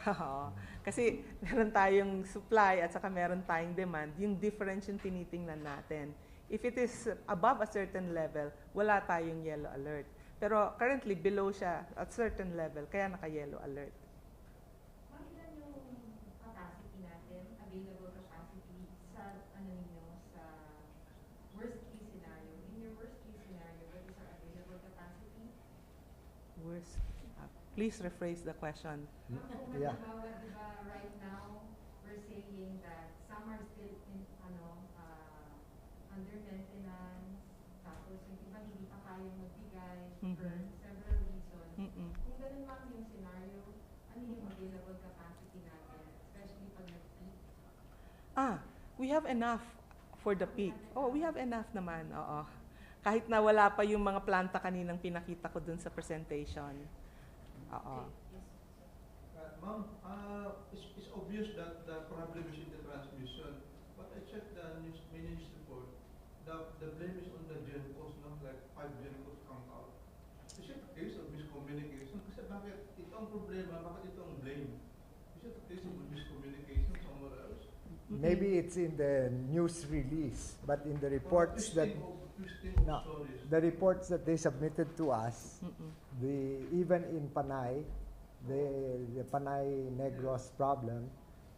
Oo. Kasi meron tayong supply at saka meron tayong demand, yung difference yung tinitingnan natin. If it is above a certain level, wala tayong yellow alert. Pero currently, below siya at certain level, kaya naka-yellow alert. Ma'am, ilan yung capacity natin, available capacity sa, ano ninyo, sa worst case scenario? In your worst case scenario, what is our available capacity? Worst. Please rephrase the question. Kung halimbawa, di ba, right now, we're saying that some are still in, under maintenance, tapos yung iba hindi pa kayang magbigay for several reasons. Kung ganun ma'am yung scenario, ano yung available capacity natin, especially pag nag-peak? We have enough for the peak. Oh, we have enough naman, oo. Kahit na wala pa yung mga planta kaninang pinakita ko dun sa presentation. Oo. Ma'am, it's obvious that the problem is in the transmission. But I checked the news report. The blame is on the GenCos, no? Like 5 GenCos come out. Is it a case of miscommunication? Kasi bakit ito ang problema, bakit ito ang blame? Is it a case of miscommunication somewhere else? Maybe it's in the news release, but in the reports that the reports that they submitted to us, even in Panay, the Panay Negros problem,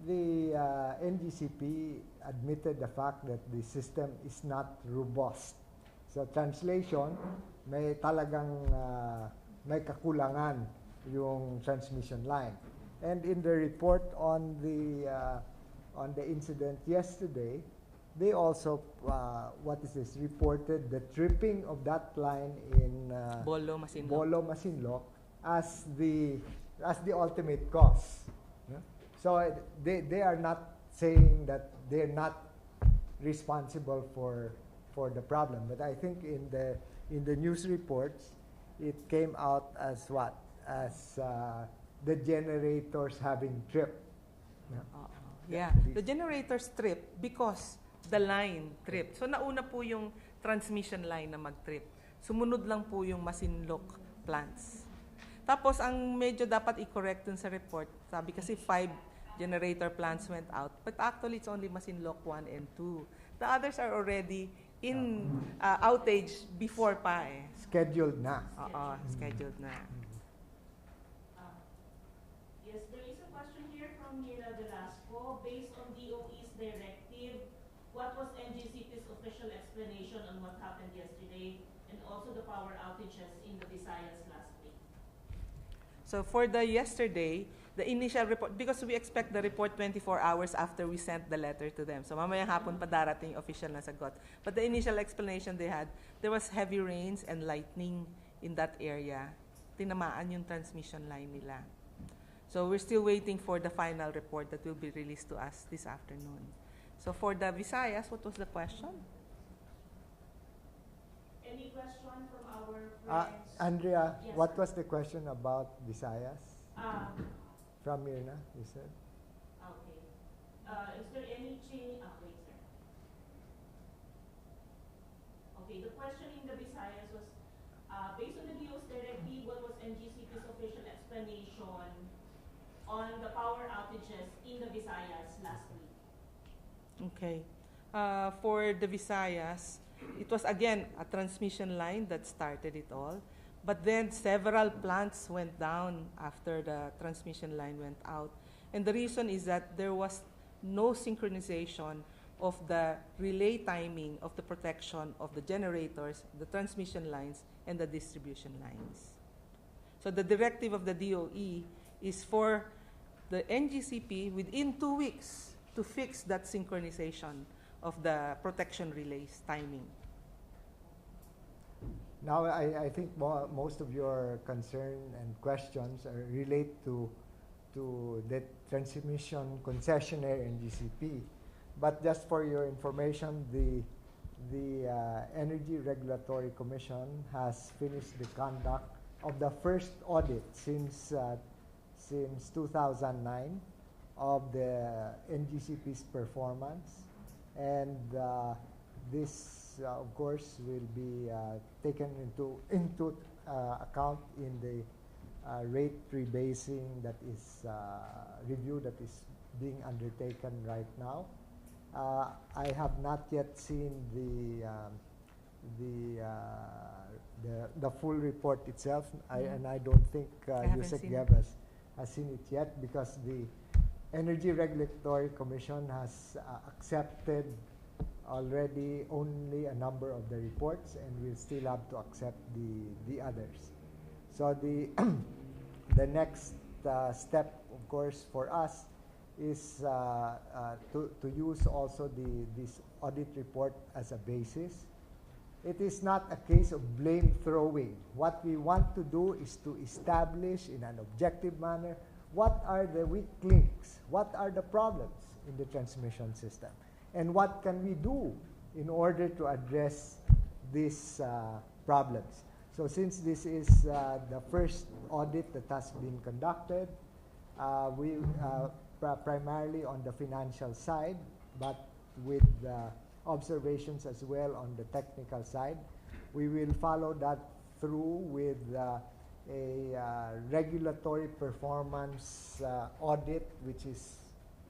the NGCP admitted the fact that the system is not robust. So translation, may talagang may kakulangan yung transmission line. And in the report on the incident yesterday, they also reported the tripping of that line in Bolo, Masinloc. Bolo, Masinloc as the ultimate cause. Yeah? So they are not saying that they're not responsible for the problem, but I think in the news reports it came out as what? As the generators having tripped. Yeah, the generators trip because the line tripped. So nauna po yung transmission line na mag-trip. Sumunod lang po yung Masinloc plants. Tapos ang medyo dapat i-correct dun sa report, sabi kasi 5 generator plants went out, but actually it's only Masinloc 1 and 2. The others are already in outage before pa eh. Scheduled na. Oo, scheduled na. Yes, there is a question here from Mira Velasco. Based on DOE's directive, what was NGCP's official explanation on what happened yesterday and also the power outages in the Visayas last week? So for the yesterday, the initial report, because we expect the report 24 hours after we sent the letter to them. So mamayang hapon pa darating official na sagot. But the initial explanation they had, there was heavy rains and lightning in that area. Tinamaan yung transmission line nila. So we're still waiting for the final report that will be released to us this afternoon. So for the Visayas, what was the question? Any question from our friends? Andrea, Yes, what sir. was the question about Visayas? From Mirna, you said? Okay. Is there any change? Wait, sir. Okay, the question in the Visayas was, based on the DO's directive, what was NGCP's official explanation on the power outages in the Visayas last week? Okay. For the Visayas, it was again a transmission line that started it all. But then several plants went down after the transmission line went out. And the reason is that there was no synchronization of the relay timing of the protection of the generators, the transmission lines, and the distribution lines. So the directive of the DOE is for the NGCP within 2 weeks to fix that synchronization of the protection relays timing. Now, I think most of your concern and questions relate to the transmission concessionaire in GCP. But just for your information, the Energy Regulatory Commission has finished the conduct of the first audit since 2009 of the NGCP's performance, and this, of course, will be taken into account in the rate rebasing that is review that is being undertaken right now. I have not yet seen the full report itself, and I don't think haven't Yusek seen Geb has seen it yet, because the Energy Regulatory Commission has accepted already only a number of the reports, and we'll still have to accept the others. So the the next step, of course, for us is to use also this audit report as a basis. It is not a case of blame throwing. What we want to do is to establish in an objective manner what are the weak links, what are the problems in the transmission system, and what can we do in order to address these problems. So since this is the first audit that has been conducted, we primarily on the financial side, but with observations as well on the technical side. We will follow that through with a regulatory performance audit, which is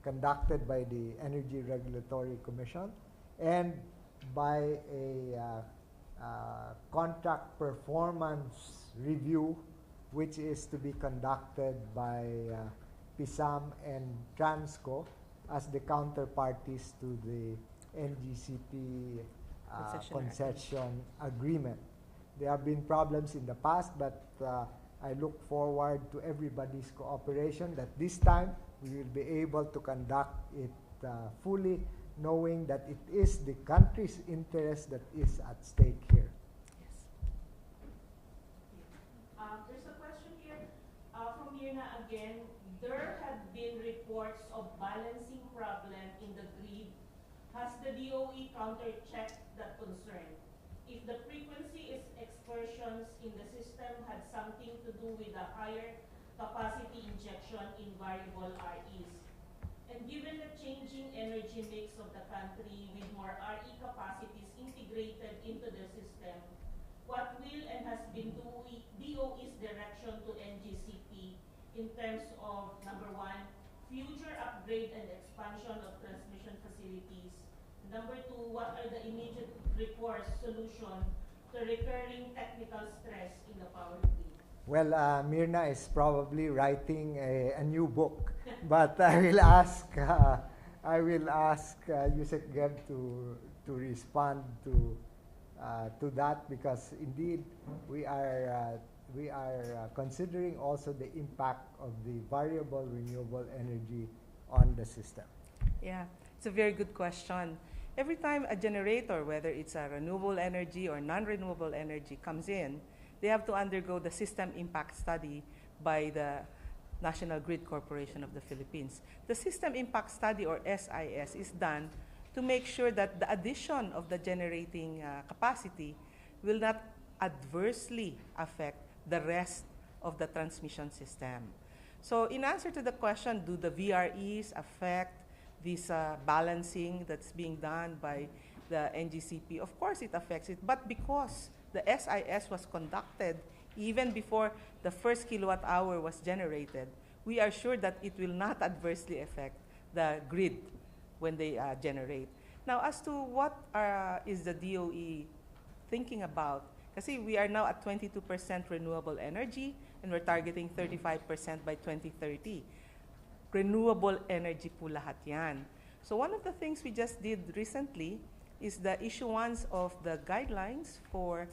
conducted by the Energy Regulatory Commission, and by a contract performance review, which is to be conducted by PISAM and Transco as the counterparties to the NGCP concession agreement. There have been problems in the past, but I look forward to everybody's cooperation that this time we will be able to conduct it fully, knowing that it is the country's interest that is at stake here. Yes. There's a question here from Mirna again. There have been reports of balancing problem in the grid. Has the DOE counter-checked that concern? If the frequency is excursions in the system had something to do with the higher capacity injection in variable REs. And given the changing energy mix of the country with more RE capacities integrated into the system, what will and has been DOE's direction to NGCP in terms of, number one, future upgrade and expansion of transmission facilities? Number two, what are the immediate recourse solution to recurring technical stress in the power grid? Well, Mirna is probably writing a new book, but I will ask Yusek Geb to respond to that, because indeed we are considering also the impact of the variable renewable energy on the system. Yeah, it's a very good question. Every time a generator, whether it's a renewable energy or non-renewable energy, comes in, they have to undergo the system impact study by the National Grid Corporation of the Philippines. The system impact study, or SIS, is done to make sure that the addition of the generating capacity will not adversely affect the rest of the transmission system. So in answer to the question, do the VREs affect this balancing that's being done by the NGCP? Of course it affects it, but because the SIS was conducted even before the first kilowatt hour was generated, we are sure that it will not adversely affect the grid when they generate. Now, as to what is the DOE thinking about, kasi we are now at 22% renewable energy and we're targeting 35% by 2030. Renewable energy po lahat yan. So one of the things we just did recently is the issuance of the guidelines for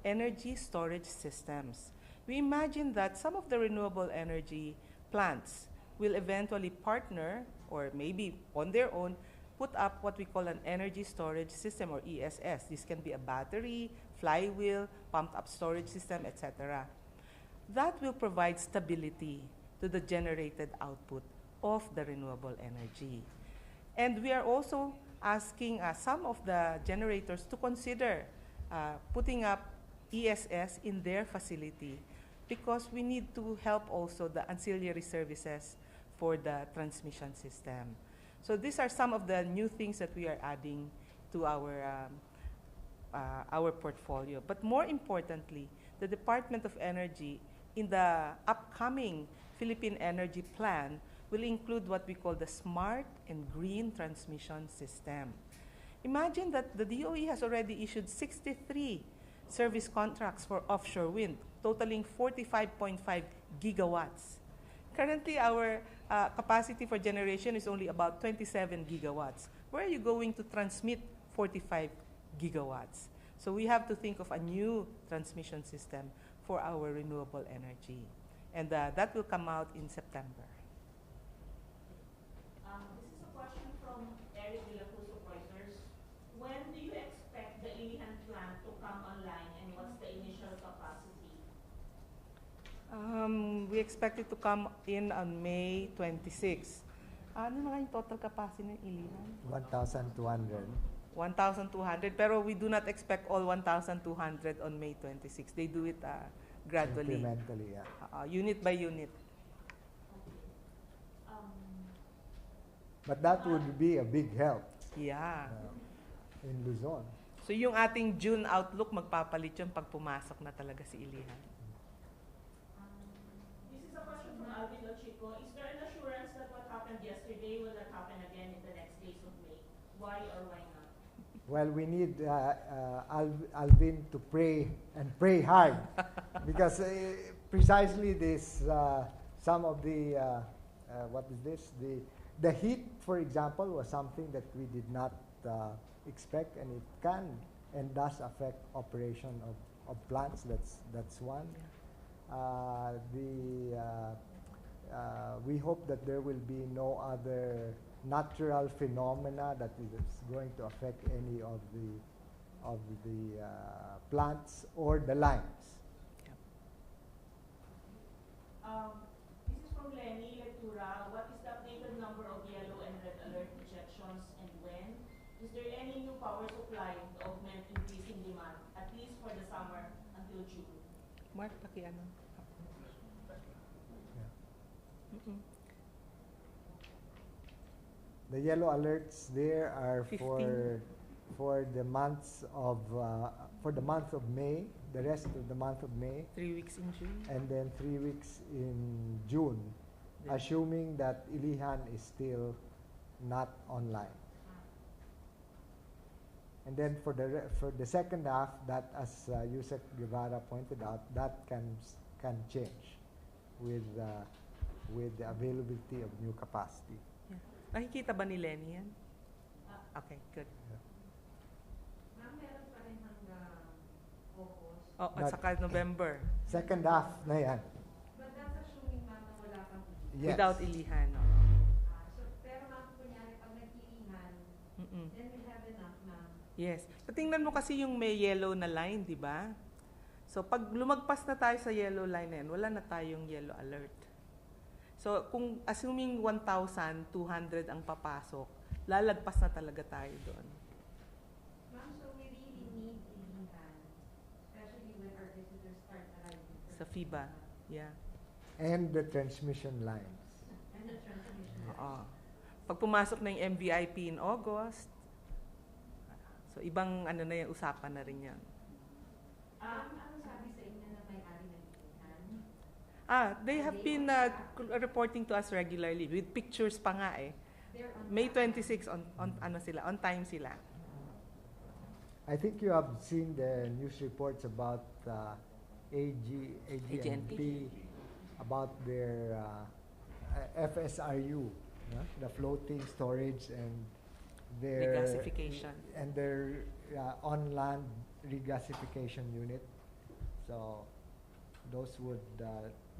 energy storage systems. We imagine that some of the renewable energy plants will eventually partner, or maybe on their own, put up what we call an energy storage system, or ESS. This can be a battery, flywheel, pumped up storage system, etc. That will provide stability to the generated output of the renewable energy. And we are also asking some of the generators to consider putting up ESS in their facility, because we need to help also the ancillary services for the transmission system. So these are some of the new things that we are adding to our portfolio. But more importantly, the Department of Energy in the upcoming Philippine Energy Plan will include what we call the Smart and Green Transmission System. Imagine that the DOE has already issued 63 service contracts for offshore wind, totaling 45.5 gigawatts. Currently, our capacity for generation is only about 27 gigawatts. Where are you going to transmit 45 gigawatts? So we have to think of a new transmission system for our renewable energy. And that will come out in September. This is a question from Eric de la Cruz of Reuters. When do you expect the Ilihan plant to come online, and what's the initial capacity? We expect it to come in on May 26. Ano na nga yung total capacity ng Ilihan? 1,200. 1,200. Pero we do not expect all 1,200 on May 26. They do it gradually. Incrementally, yeah. Unit by unit. Okay. But that would be a big help Yeah. in Luzon. So yung ating June outlook, magpapalit yun pag pumasok na talaga si Ilihan. This is a question from Alvin Ochico. Is there an assurance that what happened yesterday will not happen again in the next days of May? Why or why not? Well, we need Alvin to pray and pray hard because precisely this, some of the, what is this? The heat, for example, was something that we did not expect, and it can and does affect operation of plants. That's one. We hope that there will be no other natural phenomena that is going to affect any of the plants or the lines. This is from Lenny Lectura. What is the updated number of yellow and red alert rejections, and when? Is there any new power supply to augment increasing demand, at least for the summer until June? Mark, pakiano. The yellow alerts there are 15. for the months of for the month of May, the rest of the month of May, 3 weeks in June. and then 3 weeks in June, Yeah. assuming that Ilihan is still not online. And then for the second half, that as Yusek Guevara pointed out, that can change with the availability of new capacity. Yeah. Nakikita ba ni Lenny yan? Okay, good. Ma'am, meron pa rin hanggang August. Oh, at saka November. Second half na yan. But that's assuming, ma'am, na wala kang Yes. Without Ilihan. pero ma'am, kunyari, pag nag-iihan, then we have enough, ma'am. Yes. Patingnan mo kasi yung may yellow na line, di ba? So, pag lumagpas na tayo sa yellow line na yan, wala na tayong yellow alert. So, kung assuming 1,200 ang papasok, lalagpas na talaga tayo doon. Ma'am, so we really need Ilihan, especially when our visitors start arriving. Sa FIBA. Yeah. And the transmission lines. And the transmission. Oo. Pag pumasok na yung MVIP in August, so ibang ano na yung usapan na rin yan. Ma'am, ano sabi sa inyo na may-ari ng Ilihan? They have been reporting to us regularly with pictures pa nga eh. They're on May time. 26 on time sila. I think you have seen the news reports about AGNP, about their FSRU, the floating storage and their Regasification. and their on-land regasification unit. So those would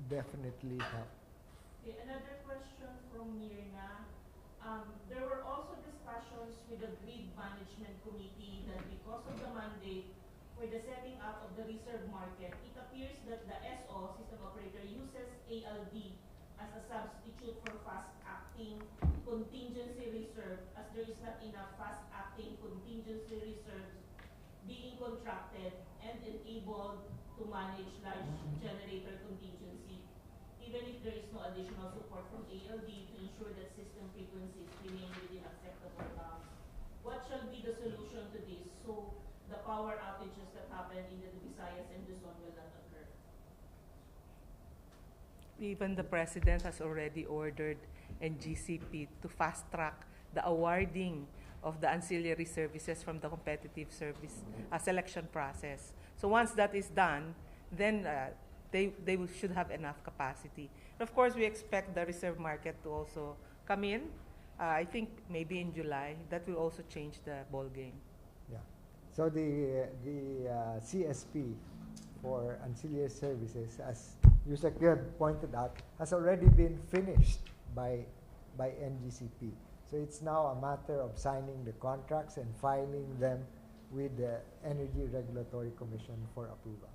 definitely help. Okay, another question from Mirna. There were also discussions with the Grid Management Committee that because of the mandate for the setting up of the reserve market, it appears that the SO, system operator, uses ALD as a substitute for fast-acting contingency reserve, as there is not enough fast-acting contingency reserves being contracted and enabled to manage large generator contingency, even if there is no additional support from ALD to ensure that system frequencies remain within acceptable bounds. What shall be the solution to this so the power outages that happen in the Visayas and Luzon will not occur? Even the President has already ordered NGCP to fast-track the awarding of the ancillary services from the competitive service selection process. So once that is done, then should have enough capacity. And of course, we expect the reserve market to also come in. I think maybe in July. That will also change the ball game. Yeah. So the CSP for ancillary services, as Yusek pointed out, has already been finished by NGCP. So it's now a matter of signing the contracts and filing them with the Energy Regulatory Commission for approval.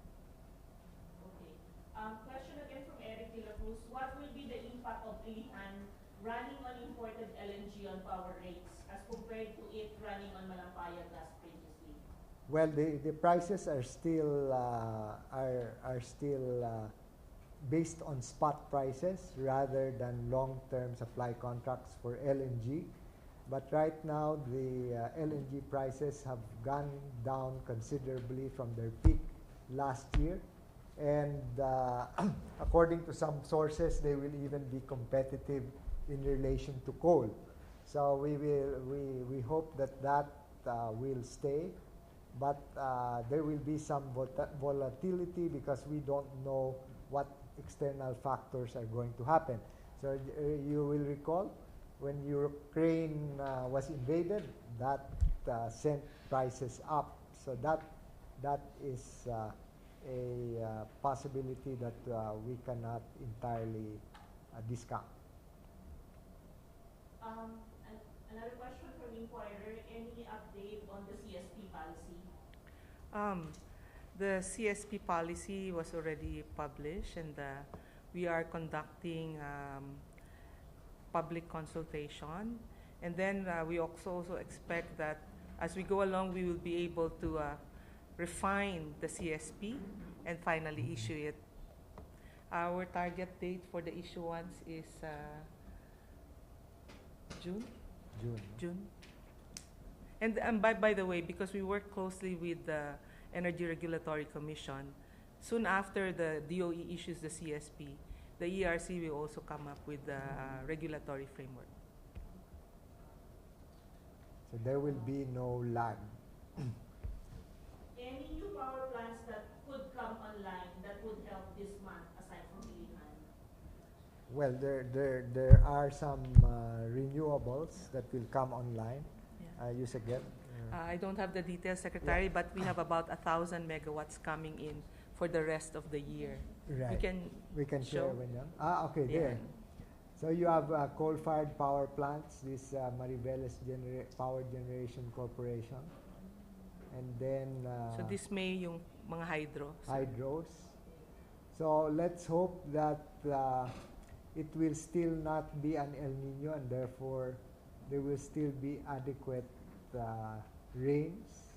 Okay. Question again from Eric De La Cruz. What will be the impact of Ilihan running on imported LNG on power rates as compared to it running on Malampaya gas previously? Well, the prices are still based on spot prices rather than long-term supply contracts for LNG. But right now, the LNG prices have gone down considerably from their peak last year. And according to some sources, they will even be competitive in relation to coal. So we hope that will stay. But there will be some volatility because we don't know what external factors are going to happen. So you will recall when Ukraine was invaded, that sent prices up. So that is a possibility that we cannot entirely discount. Another question from Inquirer, any update on the CSP policy? The CSP policy was already published, and we are conducting public consultation. And then we also expect that as we go along, we will be able to refine the CSP and finally issue it. Our target date for the issuance is June. And by the way, because we work closely with the Energy Regulatory Commission, soon after the DOE issues the CSP, the ERC will also come up with the regulatory framework. So there will be no lag. Any new power plants that could come online that would help this month aside from Ilihan? Well, there are some renewables that will come online. Use again. I don't have the details, Secretary, but we have about 1,000 megawatts coming in for the rest of the year. Right. We can share show. with them. Okay, Yeah. there. So you have coal-fired power plants, this Mariveles Power Generation Corporation, and then So this May yung mga hydro. hydros. So let's hope that it will still not be an El Nino, and therefore there will still be adequate rains.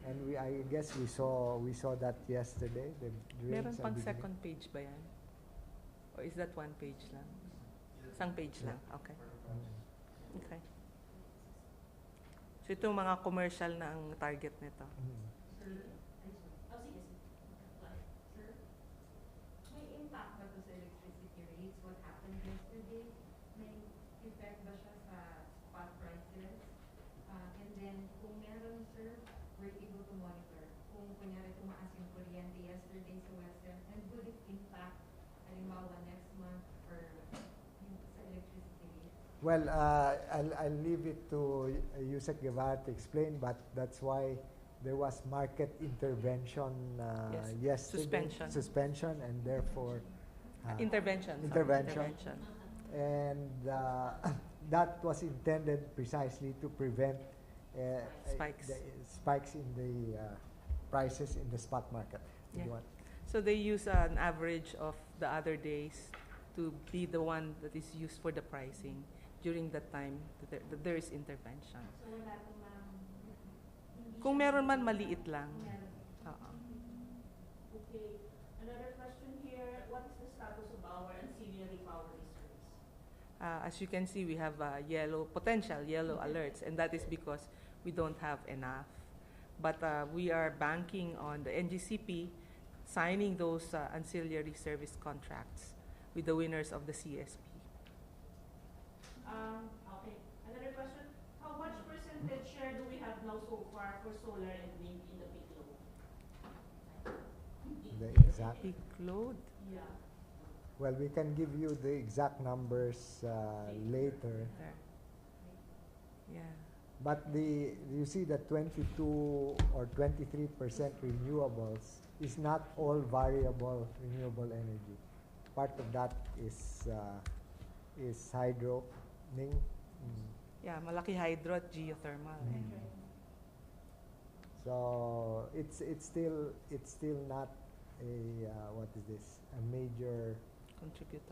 And I guess we saw that yesterday. The Meron rains are pang beginning. second page ba yan? Or is that one page lang? Isang page lang. Okay. Okay. So itong mga commercial na ang target nito. Sir, oh, sige. Sir, may impact ba to sa electricity rates? What happened yesterday? May effect ba siya sa spot prices? And then, kung meron, sir, we're able to monitor. Kung kunyari tumaas yung kuryente yesterday sa Western, and would it impact, halimbawa, next month or sa electricity rates? Well, I'll leave it to Yusek Guevara to explain, but that's why there was market intervention Yes, yesterday. suspension. Suspension, and therefore Intervention. sorry, Intervention. And that was intended precisely to prevent Spikes. the spikes in the prices in the spot market. Yeah. You want- So they use an average of the other days to be the one that is used for the pricing during the time that there is intervention. So, wala itong hindi Kung siya- meron man, maliit lang. Meron. Oo. Okay. Another question here, what is the status of our ancillary power reserves? As you can see, we have potential yellow alerts, and that is because we don't have enough. But we are banking on the NGCP signing those ancillary service contracts with the winners of the CSP. Okay. Another question. How much percentage share do we have now so far for solar and wind in the peak load? The exact. Peak load. Yeah. Well, we can give you the exact numbers later. There. Yeah. But you see the 22 or 23% renewables is not all variable renewable energy. Part of that is hydro, Ning. Yeah, malaki hydro at geothermal. So it's still not a what is this, a major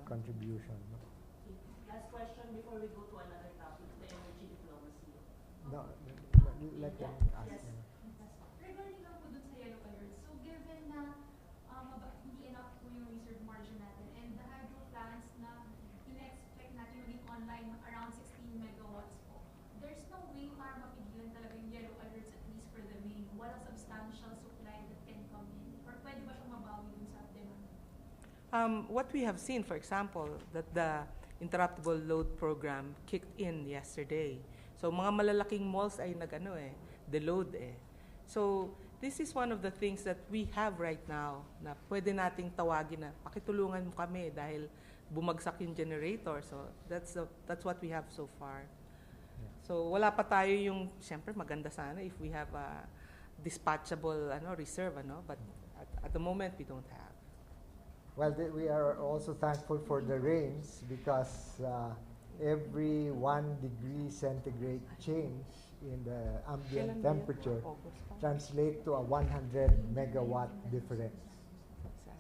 contribution. No? Last question before we go to another topic, the energy diplomacy. No, let them ask. Yes. Regarding lang po dun sa yellow alert, so given na hindi enough po yung reserve margin natin and the hydro plants na ina-expect natin maging online around 16 megawatts po, there's no way para mapigilan talaga yung yellow alerts at least for the main. Walang substantial supply that can come in. Or pwede ba siyang mabawi dun sa demand? What we have seen, for example, that the interruptible load program kicked in yesterday. So mga malalaking malls ay deload eh. So this is one of the things that we have right now na pwede nating tawagin na pakitulungan mo kami dahil bumagsak yung generator. So that's what we have so far. Yeah. So wala pa tayo yung, siyempre maganda sana if we have a dispatchable reserve, but at the moment we don't have. Well, we are also thankful for the rains because every 1 degree centigrade change in the ambient temperature translates to a 100 megawatt difference.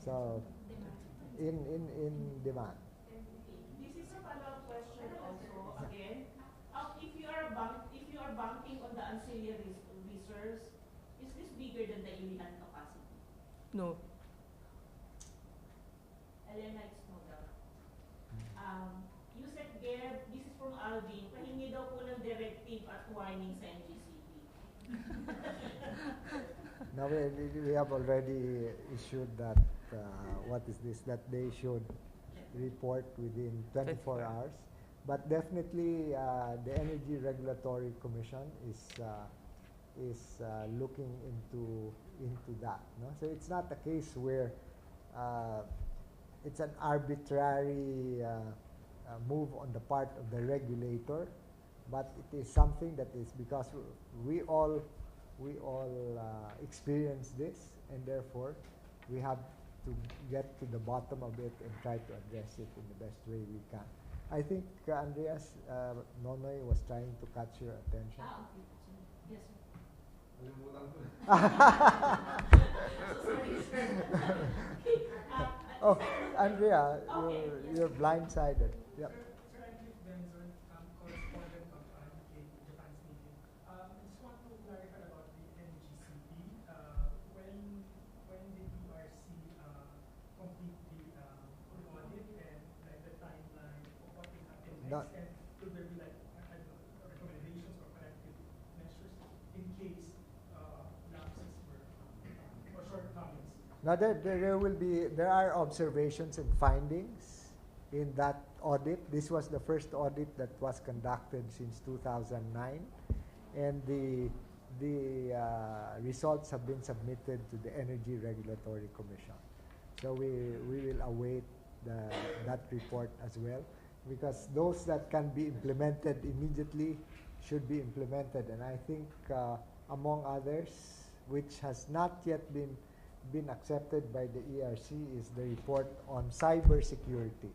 So, in demand. This is a follow-up question also. Again, if you are banking on the ancillary reserves, is this bigger than the Ilihan capacity? No. Elena, it's no doubt. Yusek Geb, this is from Alvin. Pahingi daw po ng directive at warning sa NGCP. Now we have already issued that, that they should report within 24 hours. But definitely the Energy Regulatory Commission is looking into that. No? So it's not a case where it's an arbitrary move on the part of the regulator, but it is something that is because we all experience this, and therefore we have to get to the bottom of it and try to address it in the best way we can. I think Andreas Nonoy was trying to catch your attention. Okay. Yes, sir. Kalimutan ko na. Oh, Andrea, you're blindsided. Yep. Sir, I'm Cliff Benzon, correspondent of Japan's meeting. I just want to clarify about the NGCP. When did PRC complete the audit and the timeline of what will happen next? And could there be recommendations or corrective measures in case lapses or shortcomings? Now there are observations and findings in that audit. This was the first audit that was conducted since 2009, and the results have been submitted to the Energy Regulatory Commission. So we will await that report as well, because those that can be implemented immediately should be implemented. And I think among others, which has not yet been accepted by the ERC, is the report on cybersecurity.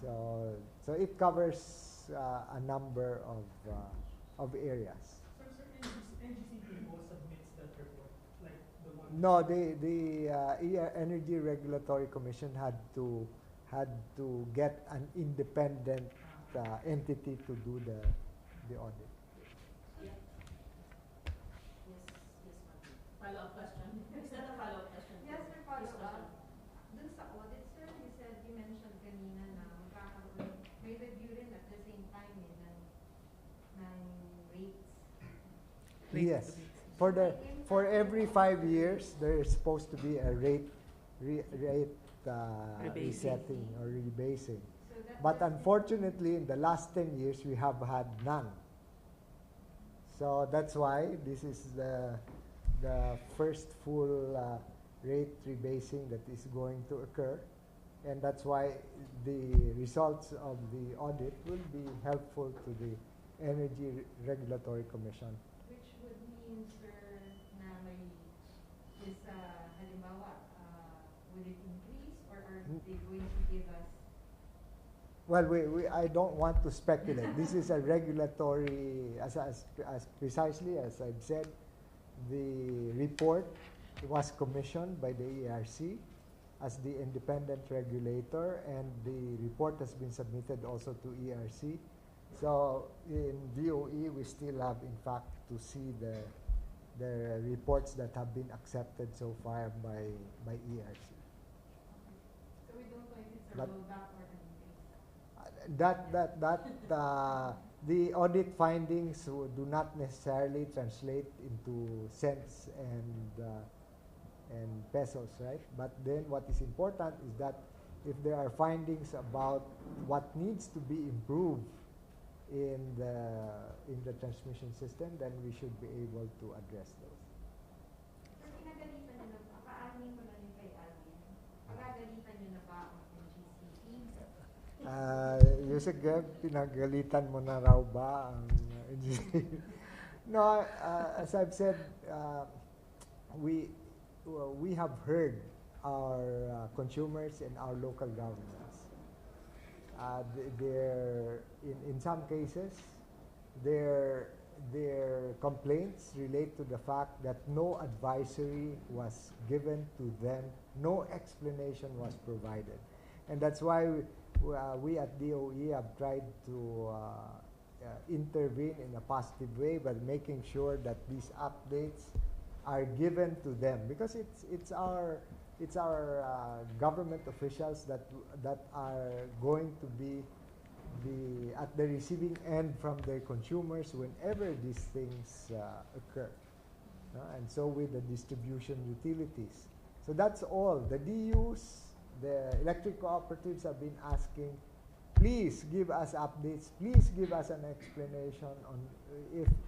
So it covers a number of areas. So NGCP submits that report, like the one? No, the Energy Regulatory Commission had to get an independent entity to do the audit. Yeah. Yes, ma'am. Follow-up question. Is that a follow-up question? Yes, sir, This follow-up. question. Dun sa audit, sir, you mentioned kanina na magkakaroon, may review rin at the same time ng rates. Yes. For every 5 years, there is supposed to be a rate Rebasing. resetting or rebasing. So that But was- unfortunately, in the last 10 years, we have had none. So that's why this is the first full rate rebasing that is going to occur. And that's why the results of the audit will be helpful to the Energy Regulatory Commission. Which would mean, sir, na may is, halimbawa, will it increase or are they going to give us? Well, I don't want to speculate. This is a regulatory, as precisely as I've said, the report was commissioned by the ERC as the independent regulator, and the report has been submitted also to ERC. So in DOE, we still have, in fact, to see the reports that have been accepted so far by ERC. So we don't know if it's a But- rollback or an increase. The audit findings do not necessarily translate into cents and pesos, right? But then what is important is that if there are findings about what needs to be improved in the transmission system, then we should be able to address those. Sir, pinagalitan niyo na ba? Paanin ko lang yung kay Alvin. Pagagalitan niyo na ba ang NGCP? Yusek, pinagalitan mo na raw ba ang engineer? No, as I've said, we have heard our consumers and our local governments. In some cases, their complaints relate to the fact that no advisory was given to them, no explanation was provided. And that's why we at DOE have tried to intervene in a positive way by making sure that these updates are given to them, because it's our government officials that are going to be at the receiving end from their consumers whenever these things occur. And so with the distribution utilities. So that's all. The DUs, the electric cooperatives have been asking, please give us updates, please give us an explanation on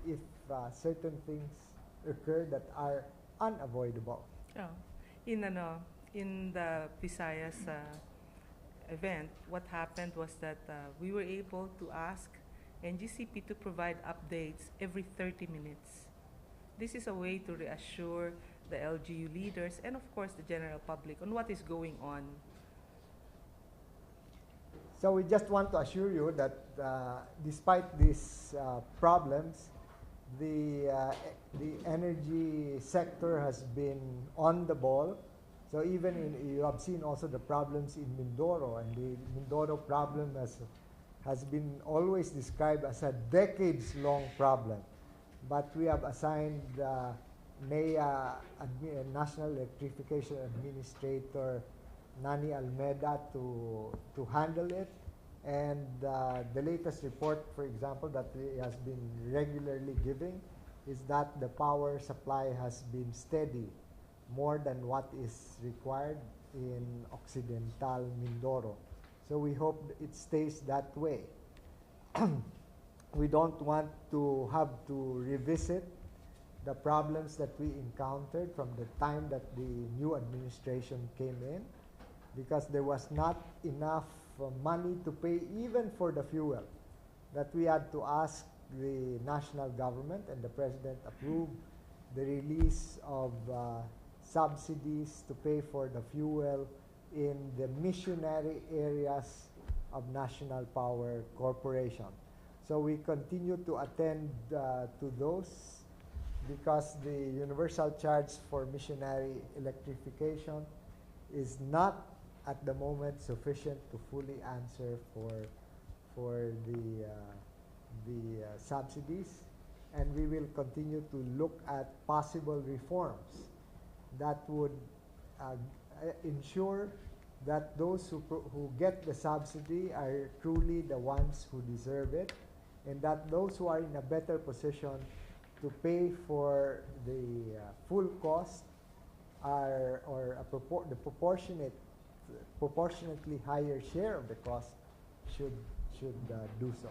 if certain things occur that are unavoidable. Oh. In the Visayas event, what happened was that we were able to ask NGCP to provide updates every 30 minutes. This is a way to reassure the LGU leaders and of course the general public on what is going on. So we just want to assure you that despite these problems, the energy sector has been on the ball. So even you have seen also the problems in Mindoro, and the Mindoro problem has been always described as a decades-long problem. But we have assigned NEA, National Electrification Administrator, Nani Almeida to handle it. And the latest report, for example, that he has been regularly giving is that the power supply has been steady, more than what is required in Occidental Mindoro. So we hope it stays that way. We don't want to have to revisit the problems that we encountered from the time that the new administration came in, because there was not enough money to pay even for the fuel, that we had to ask the national government, and the president approved the release of subsidies to pay for the fuel in the missionary areas of National Power Corporation. So we continue to attend to those, because the universal charge for missionary electrification is not at the moment sufficient to fully answer for the subsidies, and we will continue to look at possible reforms that would ensure that those who get the subsidy are truly the ones who deserve it, and that those who are in a better position to pay for the full cost the proportionate proportionately higher share of the cost should do so.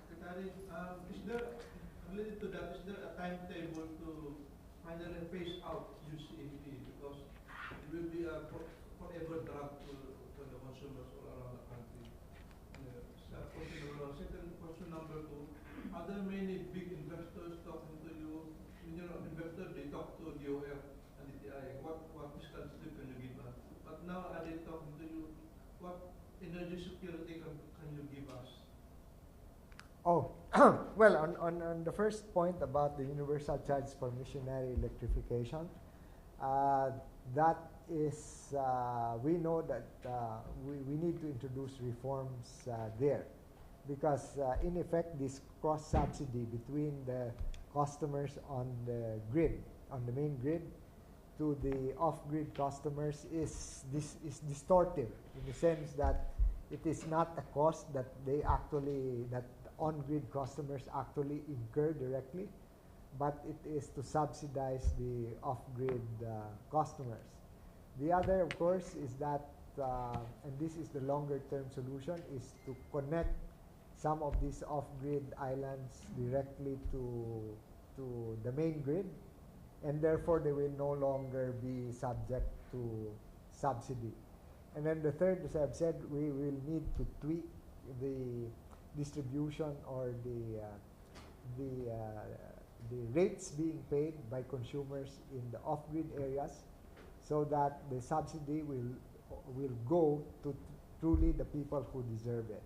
Secretary, is there, related to that, is there a timetable to finally phase out UCAP? Because it will be a forever drug to the consumers all around the country. Question number one. Second, question number two, are there many big investors talking to you? You know, investors, they talk to DOE and DTI. What fiscal slip can you give us? But now are they talking to you? What energy security can you give us? Oh, well, on the first point about the universal charge for missionary electrification, that is, we know that we need to introduce reforms there, because in effect this cross subsidy between the customers on the grid, on the main grid, to the off-grid customers is distortive in the sense that it is not a cost that that on-grid customers actually incur directly, but it is to subsidize the off-grid customers. The other, of course, is that, and this is the longer-term solution, is to connect some of these off-grid islands directly to the main grid, and therefore they will no longer be subject to subsidy. And then the third, as I've said, we will need to tweak the distribution or the rates being paid by consumers in the off-grid areas, so that the subsidy will go to truly the people who deserve it.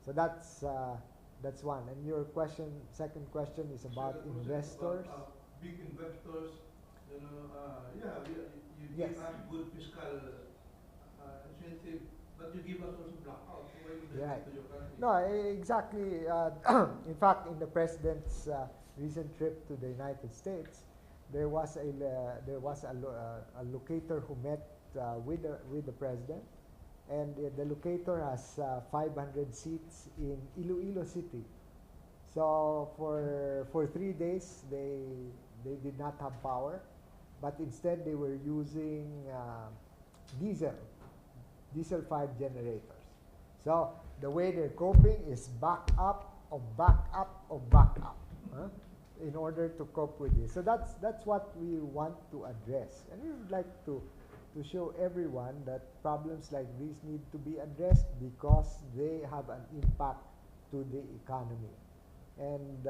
So that's one. And your question, second question, is about investors. Big investors, you know, you Yes. give us good fiscal incentive, but you give us also blackout. So why would Right. to your country? No, exactly. In fact, in the president's recent trip to the United States, there was a locator who met with the president, and the locator has 500 seats in Iloilo City. So for 3 days they did not have power, but instead they were using diesel-fired generators. So the way they're coping is back up of back up of back up, in order to cope with this. So that's what we want to address, and we would like to show everyone that problems like these need to be addressed because they have an impact to the economy. And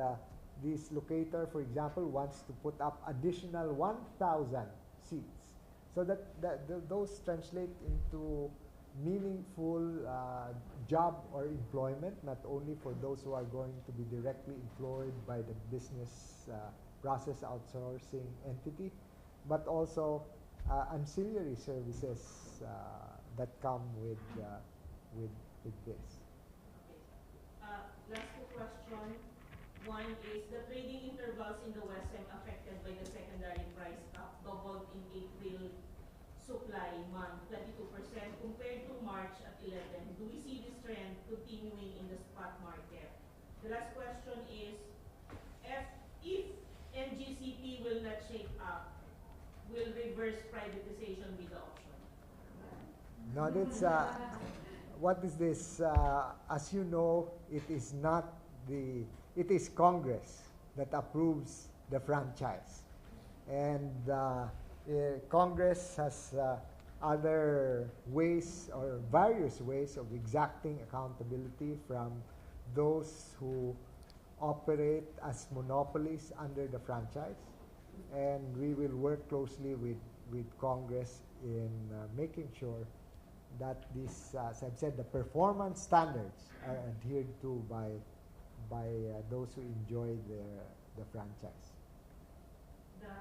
this locator, for example, wants to put up additional 1,000 seats, so that those translate into meaningful job or employment, not only for those who are going to be directly employed by the business process outsourcing entity, but also ancillary services that come with this. Last two question. One is the trading intervals in the WSM affected by the secondary price cap doubled in April supply month, 22% compared to March at 11. Do we see this trend continuing in the spot market? The last question is, if NGCP will not shake up, will reverse privatization be the option? No, that's what is this? As you know, it is not it is Congress that approves the franchise, and Congress has other ways or various ways of exacting accountability from those who operate as monopolies under the franchise, and we will work closely with Congress in making sure that this, as I've said, the performance standards are adhered to by those who enjoy the franchise. The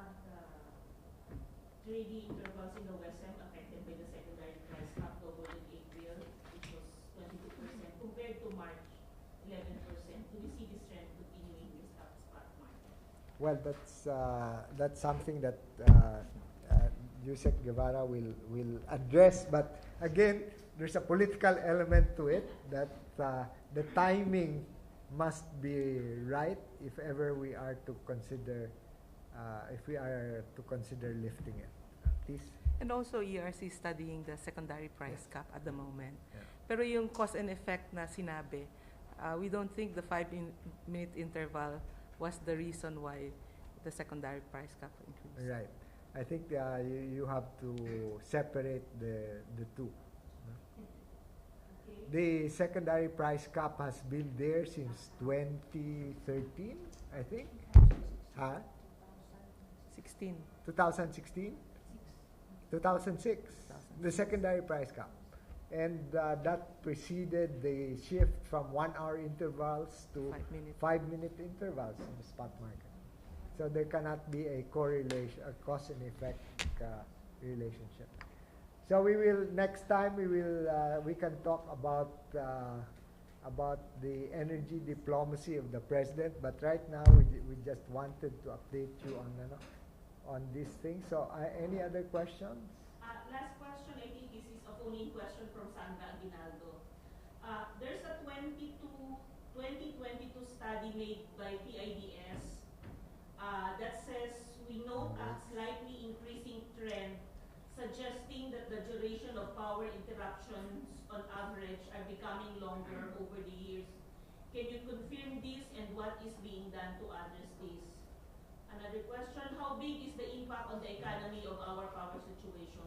trading intervals in the WSM affected by the secondary price cap doubled in April, which was 22% compared to March, 11%. Do we see this trend continuing in the spot market? Well, that's something that Yusek Guevara will address, but again, there's a political element to it that the timing must be right if ever we are to consider if we are to consider lifting it. Please. And also, ERC is studying the secondary price cap at the moment. Yeah. Pero yung cause and effect na sinabi, we don't think the 5-minute interval was the reason why the secondary price cap increased. Right. I think you have to separate the two. Okay. The secondary price cap has been there since 2013, I think. 16. 2016? 2006. The secondary price cap. And that preceded the shift from 1-hour intervals to 5-minute. 5-minute intervals in the spot market. So there cannot be a correlation, a cause and effect relationship. So we will next time we can talk about the energy diplomacy of the president. But right now we just wanted to update you on these things. So any other questions? Last question, I think this is a phone-in question from Sandra Aguinaldo. There's a 2022 study made by PIDS that says we note a slightly increasing trend suggesting that the duration of power interruptions on average are becoming longer over the years. Can you confirm this and what is being done to address this? Another question, how big is the impact on the economy of our power situation?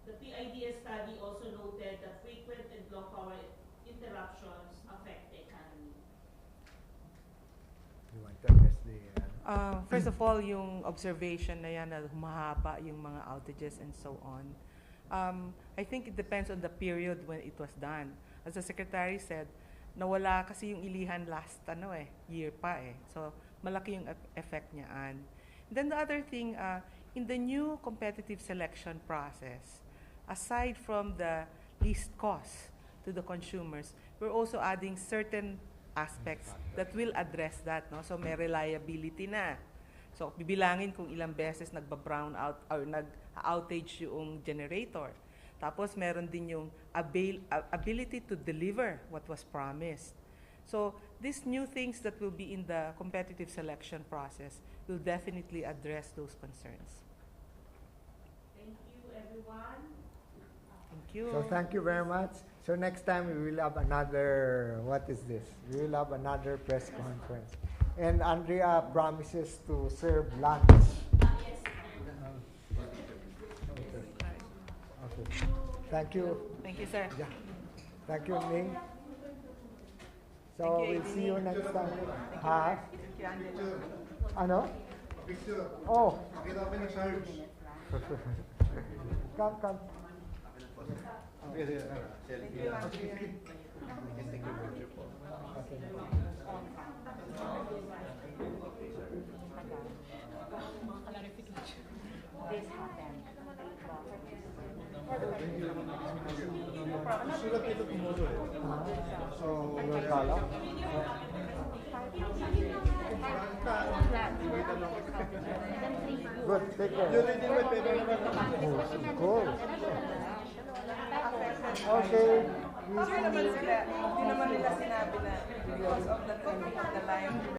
The PIDS study also noted that frequent and long power interruptions affect the economy. You want to address the First of all, yung observation na yan na humahaba yung mga outages and so on. I think it depends on the period when it was done. As the Secretary said, nawala kasi yung ilihan last year pa eh. So, malaki yung effect niyaan. Then the other thing, in the new competitive selection process, aside from the least cost to the consumers, we're also adding certain aspects that will address that. No? So may reliability na. So bibilangin kung ilang beses nagba-brown out or nag-outage yung generator. Tapos meron din yung ability to deliver what was promised. So these new things that will be in the competitive selection process will definitely address those concerns. Thank you, everyone. Thank you. So thank you very much. So next time we will have another, what is this? We will have another press conference. And Andrea promises to serve lunch. Yes. Okay. Thank you. Thank you, sir. Yeah. Thank you, Ning. So Thank you, we'll see you next time. Thank you, Angelo. Ano? Picture. Oh. Pakita kami ng charge. Come. Thank you, Angelo. This happened. Sulat ito tumulo eh. So, Kala? Good, take care. yun hindi mo pwede naman. Of course. Okay. Hindi naman nila sinabi na because of the line